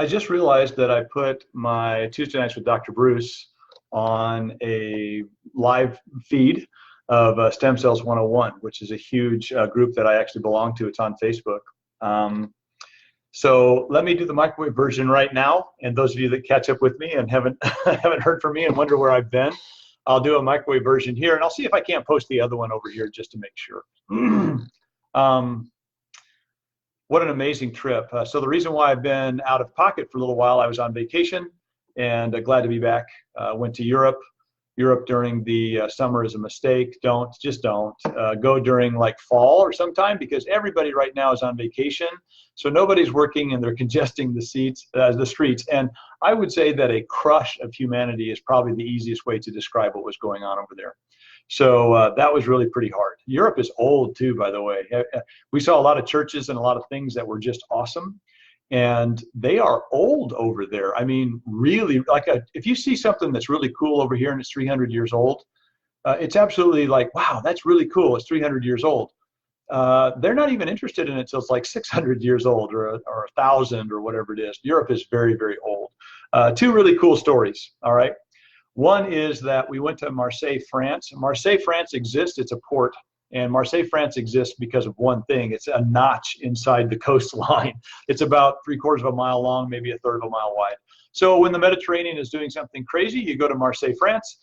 I just realized that I put my Tuesday Nights with Dr. Bruce on a live feed of Stem Cells 101, which is a huge group that I actually belong to. It's on Facebook. Um, so let me do the microwave version right now. And those of you that catch up with me and haven't haven't heard from me and wonder where I've been, I'll do a microwave version here, and I'll see if I can't post the other one over here just to make sure. um, what an amazing trip. So the reason why I've been out of pocket for a little while, I was on vacation and glad to be back. Went to Europe. Europe during the summer is a mistake. Just don't. Go during like fall or sometime, because everybody right now is on vacation. So nobody's working and they're congesting the streets. And I would say that a crush of humanity is probably the easiest way to describe what was going on over there. So that was really pretty hard. Europe is old too, by the way. We saw a lot of churches and a lot of things that were just awesome. And they are old over there. I mean, really, if you see something that's really cool over here and it's 300 years old, it's absolutely like, wow, that's really cool. It's 300 years old. They're not even interested in it till it's like 600 years old or 1,000 or whatever it is. Europe is very, very old. Two really cool stories, all right? One is that we went to Marseille, France. Marseille, France exists. It's a port. And Marseille, France exists because of one thing. It's a notch inside the coastline. It's about 3/4 of a mile long, maybe 1/3 of a mile wide. So when the Mediterranean is doing something crazy, you go to Marseille, France,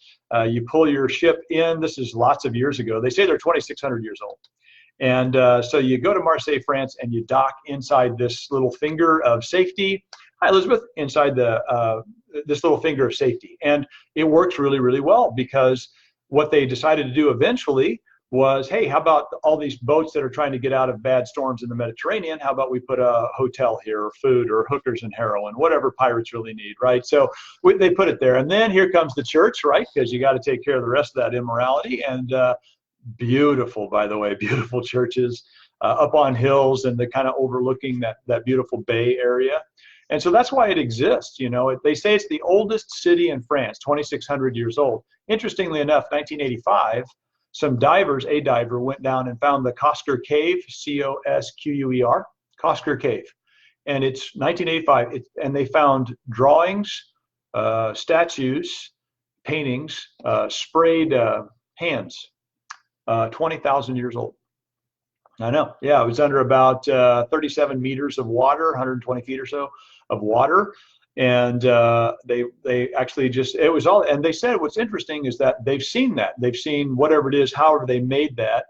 you pull your ship in. This is lots of years ago. They say they're 2,600 years old. And so you go to Marseille, France, and you dock inside this little finger of safety. Hi, Elizabeth, inside this little finger of safety. And it works really, really well, because what they decided to do eventually was, hey, how about all these boats that are trying to get out of bad storms in the Mediterranean? How about we put a hotel here, or food, or hookers and heroin, whatever pirates really need, right? So they put it there. And then here comes the church, right? Because you got to take care of the rest of that immorality. And beautiful, by the way, beautiful churches up on hills and the kind of overlooking that beautiful bay area. And so that's why it exists. You know, they say it's the oldest city in France, 2,600 years old. Interestingly enough, 1985, some divers, a diver went down and found the Cosquer Cave, Cosquer, Cosquer Cave. And it's 1985, and they found drawings, statues, paintings, sprayed hands, 20,000 years old. I know, yeah, it was under about 37 meters of water, 120 feet or so of water. And they actually just, it was all, and they said what's interesting is that they've seen whatever it is, however they made that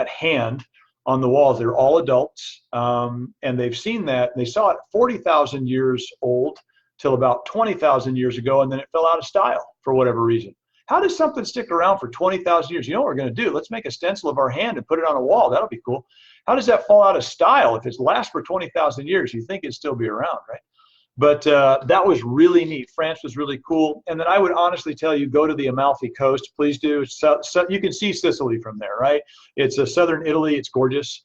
hand on the walls. They're all adults, and they've seen that. They saw it 40,000 years old till about 20,000 years ago, and then it fell out of style for whatever reason. How does something stick around for 20,000 years? You know what we're going to do? Let's make a stencil of our hand and put it on a wall. That'll be cool. How does that fall out of style? If it's last for 20,000 years, you think it'd still be around, right? But that was really neat. France was really cool. And then I would honestly tell you, go to the Amalfi Coast. Please do. So you can see Sicily from there, right? It's southern Italy. It's gorgeous.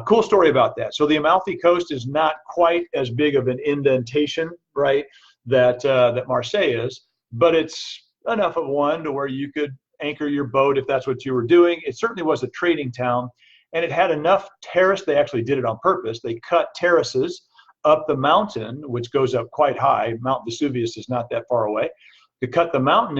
Cool story about that. So the Amalfi Coast is not quite as big of an indentation, right, that Marseille is, but it's enough of one to where you could anchor your boat if that's what you were doing. It certainly was a trading town, and it had enough terrace. They actually did it on purpose. They cut terraces up the mountain, which goes up quite high. Mount Vesuvius is not that far away. To cut the mountain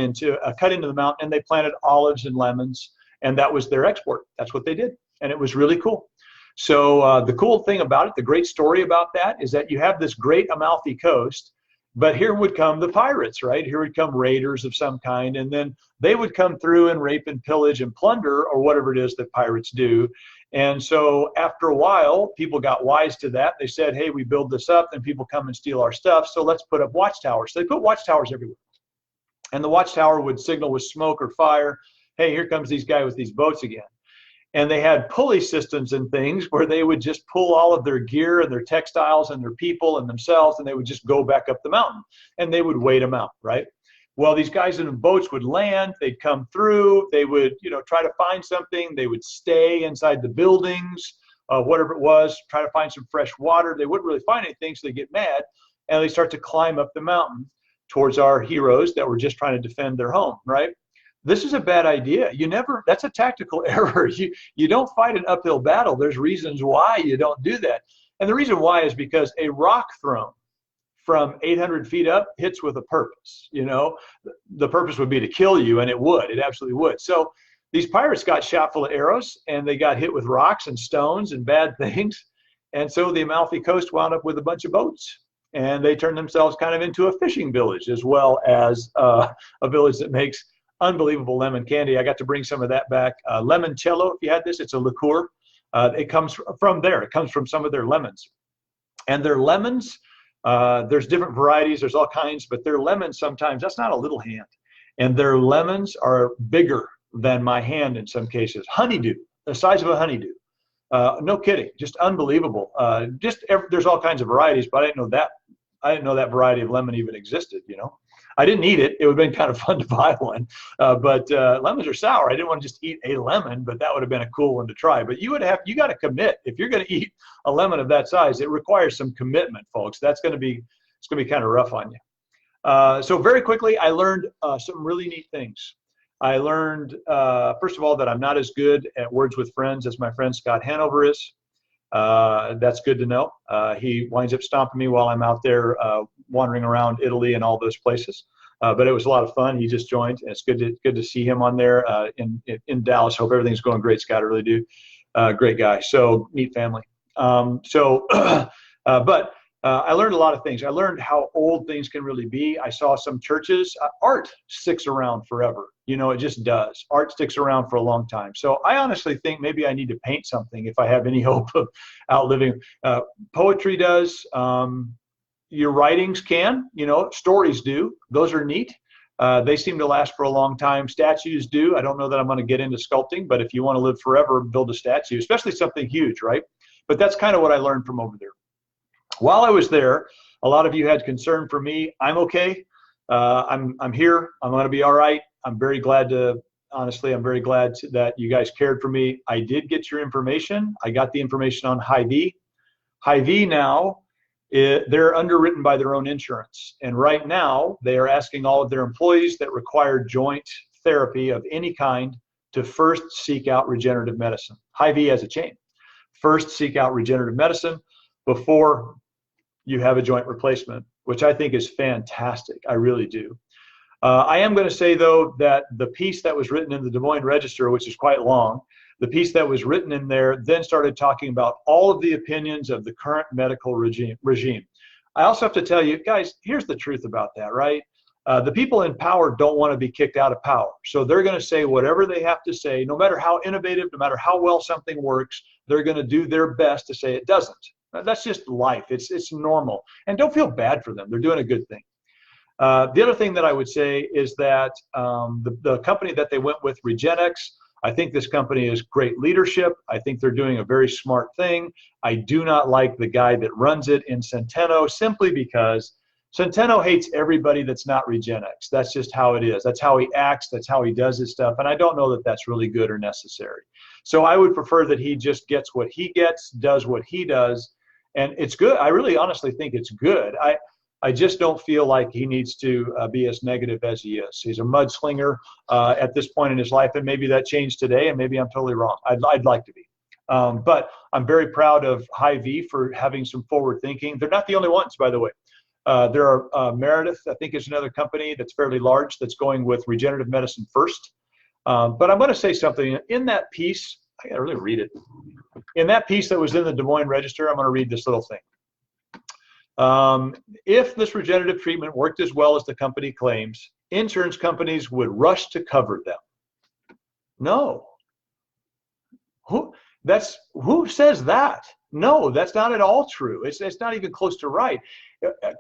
cut into the mountain, and they planted olives and lemons, and that was their export. That's what they did, and it was really cool. So the cool thing about it, the great story about that, is that you have this great Amalfi Coast, but here would come the pirates, right? Here would come raiders of some kind, and then they would come through and rape and pillage and plunder, or whatever it is that pirates do. And so after a while, people got wise to that. They said, hey, we build this up, and people come and steal our stuff, so let's put up watchtowers. So they put watchtowers everywhere. And the watchtower would signal with smoke or fire, hey, here comes these guys with these boats again. And they had pulley systems and things where they would just pull all of their gear and their textiles and their people and themselves, and they would just go back up the mountain, and they would wait them out, right? Well, these guys in the boats would land, they'd come through, they would, try to find something, they would stay inside the buildings, whatever it was, try to find some fresh water. They wouldn't really find anything, so they get mad, and they start to climb up the mountain towards our heroes that were just trying to defend their home, right? This is a bad idea. That's a tactical error. You don't fight an uphill battle. There's reasons why you don't do that. And the reason why is because a rock thrown from 800 feet up hits with a purpose. You know, the purpose would be to kill you, and it would. It absolutely would. So these pirates got shot full of arrows, and they got hit with rocks and stones and bad things. And so the Amalfi Coast wound up with a bunch of boats, and they turned themselves kind of into a fishing village, as well as a village that makes unbelievable lemon candy. I got to bring some of that back. Limoncello, if you had this, it's a liqueur. It comes from there. It comes from some of their lemons. And their lemons, there's different varieties, there's all kinds, but their lemons sometimes, that's not a little hand. And their lemons are bigger than my hand in some cases. Honeydew, the size of a honeydew. No kidding, just unbelievable. There's all kinds of varieties, but I didn't know that variety of lemon even existed, you know. I didn't eat it. It would have been kind of fun to buy one, but lemons are sour. I didn't want to just eat a lemon, but that would have been a cool one to try. But you got to commit. If you're going to eat a lemon of that size, it requires some commitment, folks. It's going to be kind of rough on you. So very quickly, I learned some really neat things. I learned, first of all, that I'm not as good at words with friends as my friend Scott Hanover is. That's good to know. He winds up stomping me while I'm out there wandering around Italy and all those places. But it was a lot of fun. He just joined. And it's good to see him on there in Dallas. Hope everything's going great, Scott. I really do. Great guy. So neat family. But I learned a lot of things. I learned how old things can really be. I saw some churches. Art sticks around forever. You know, it just does. Art sticks around for a long time. So I honestly think maybe I need to paint something if I have any hope of outliving. Poetry does. Your writings can. You know, stories do. Those are neat. They seem to last for a long time. Statues do. I don't know that I'm going to get into sculpting, but if you want to live forever, build a statue, especially something huge, right? But that's kind of what I learned from over there. While I was there, a lot of you had concern for me. I'm okay. I'm here. I'm going to be all right. I'm very glad that you guys cared for me. I did get your information. I got the information on Hy-Vee. Hy-Vee now, they're underwritten by their own insurance. And right now, they are asking all of their employees that require joint therapy of any kind to first seek out regenerative medicine. Hy-Vee has a chain. First seek out regenerative medicine before you have a joint replacement, which I think is fantastic. I really do. I am going to say, though, that the piece that was written in the Des Moines Register, which is quite long, the piece that was written in there then started talking about all of the opinions of the current medical regime. I also have to tell you, guys, here's the truth about that, right? The people in power don't want to be kicked out of power. So they're going to say whatever they have to say, no matter how innovative, no matter how well something works, they're going to do their best to say it doesn't. That's just life. It's normal. And don't feel bad for them. They're doing a good thing. The other thing that I would say is that the company that they went with, Regenex, I think this company is great leadership. I think they're doing a very smart thing. I do not like the guy that runs it in Centeno, simply because Centeno hates everybody that's not Regenex. That's just how it is. That's how he acts. That's how he does his stuff. And I don't know that that's really good or necessary. So I would prefer that he just gets what he gets, does what he does. And it's good. I really honestly think it's good. I just don't feel like he needs to be as negative as he is. He's a mudslinger at this point in his life, and maybe that changed today, and maybe I'm totally wrong. I'd like to be. But I'm very proud of Hy-Vee for having some forward thinking. They're not the only ones, by the way. There are Meredith, I think, is another company that's fairly large that's going with regenerative medicine first. But I'm going to say something. In that piece, I got to really read it. In that piece that was in the Des Moines Register, I'm going to read this little thing. If this regenerative treatment worked as well as the company claims, insurance companies would rush to cover them. No. Who says that? No, that's not at all true. It's not even close to right.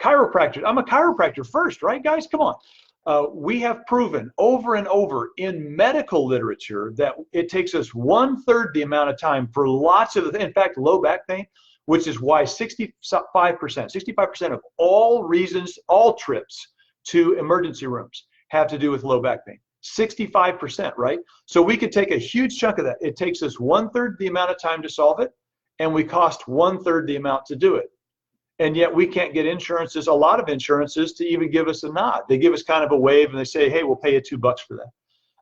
Chiropractors, I'm a chiropractor first, right, guys? Come on. We have proven over and over in medical literature that it takes us 1/3 the amount of time for lots of, in fact, low back pain, which is why 65% of all trips to emergency rooms have to do with low back pain. 65%, right? So we could take a huge chunk of that. It takes us 1/3 the amount of time to solve it, and we cost 1/3 the amount to do it. And yet we can't get insurances, a lot of insurances, to even give us a nod. They give us kind of a wave and they say, hey, we'll pay you $2 for that.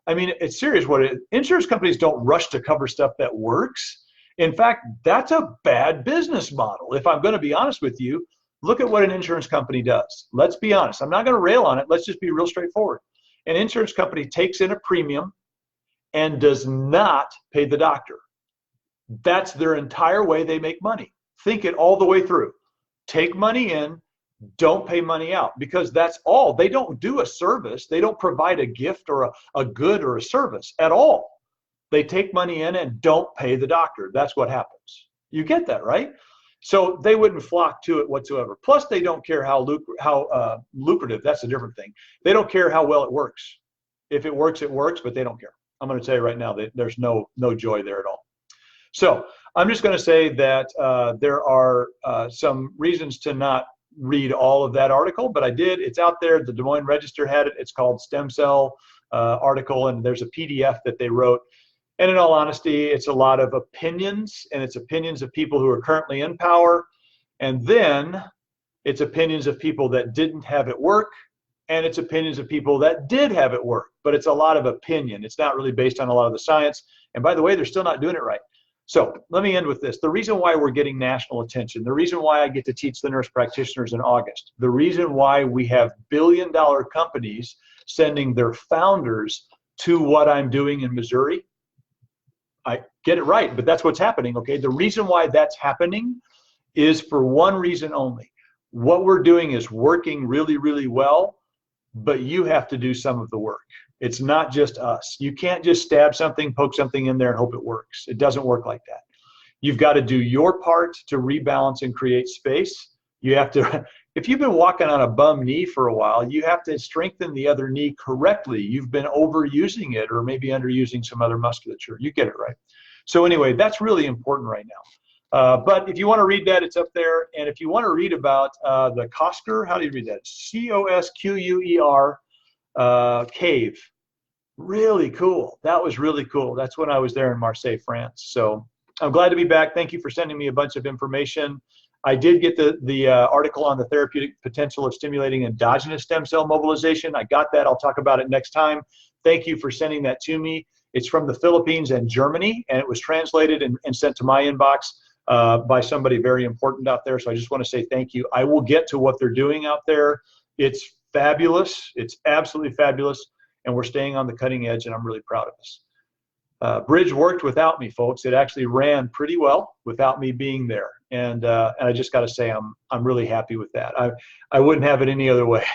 I mean, it's serious. Insurance companies don't rush to cover stuff that works. In fact, that's a bad business model. If I'm going to be honest with you, Look at what an insurance company does. Let's be honest. I'm not going to rail on it. Let's just be real straightforward. An insurance company takes in a premium and does not pay the doctor. That's their entire way they make money. Think it all the way through. Take money in, don't pay money out, because that's all. They don't do a service. They don't provide a gift or a good or a service at all. They take money in and don't pay the doctor. That's what happens. You get that, right? So they wouldn't flock to it whatsoever. Plus, they don't care how lucrative. That's a different thing. They don't care how well it works. If it works, it works, but they don't care. I'm going to tell you right now that there's no joy there at all. So I'm just going to say that there are some reasons to not read all of that article, but I did. It's out there. The Des Moines Register had it. It's called Stem Cell article, and there's a PDF that they wrote. And in all honesty, it's a lot of opinions, and it's opinions of people who are currently in power. And then it's opinions of people that didn't have it work, and it's opinions of people that did have it work. But it's a lot of opinion. It's not really based on a lot of the science. And by the way, they're still not doing it right. So let me end with this. The reason why we're getting national attention, the reason why I get to teach the nurse practitioners in August, the reason why we have billion-dollar companies sending their founders to what I'm doing in Missouri, I get it right, but that's what's happening, okay? The reason why that's happening is for one reason only. What we're doing is working really, really well, but you have to do some of the work. It's not just us. You can't just stab something, poke something in there and hope it works. It doesn't work like that. You've got to do your part to rebalance and create space. You have to, if you've been walking on a bum knee for a while, you have to strengthen the other knee correctly. You've been overusing it or maybe underusing some other musculature. You get it right. So anyway, that's really important right now. But if you want to read that, it's up there. And if you want to read about the Cosquer, how do you read that? Cosquer cave. Really cool. That was really cool. That's when I was there in Marseille, France. So I'm glad to be back. Thank you for sending me a bunch of information. I did get the article on the therapeutic potential of stimulating endogenous stem cell mobilization. I got that. I'll talk about it next time. Thank you for sending that to me. It's from the Philippines and Germany, and it was translated and sent to my inbox by somebody very important out there. So I just want to say thank you. I will get to what they're doing out there. It's fabulous. It's absolutely fabulous. And we're staying on the cutting edge, and I'm really proud of us. Bridge worked without me, folks. It actually ran pretty well without me being there. And I just got to say, I'm really happy with that. I wouldn't have it any other way.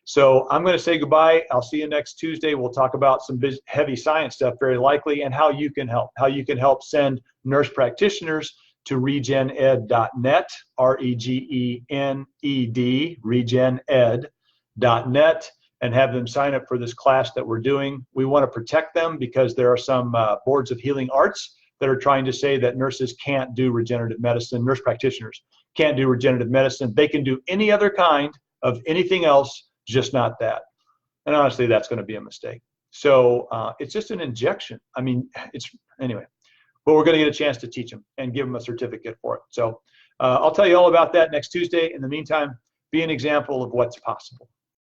So I'm going to say goodbye. I'll see you next Tuesday. We'll talk about some heavy science stuff, very likely, and how you can help. How you can help send nurse practitioners to regened.net, REGENED, regened.net, and have them sign up for this class that we're doing. We want to protect them because there are some boards of healing arts that are trying to say that nurses can't do regenerative medicine, nurse practitioners can't do regenerative medicine. They can do any other kind of anything else, just not that. And honestly, that's going to be a mistake. So it's just an injection. I mean, anyway, but we're going to get a chance to teach them and give them a certificate for it. So I'll tell you all about that next Tuesday. In the meantime, be an example of what's possible.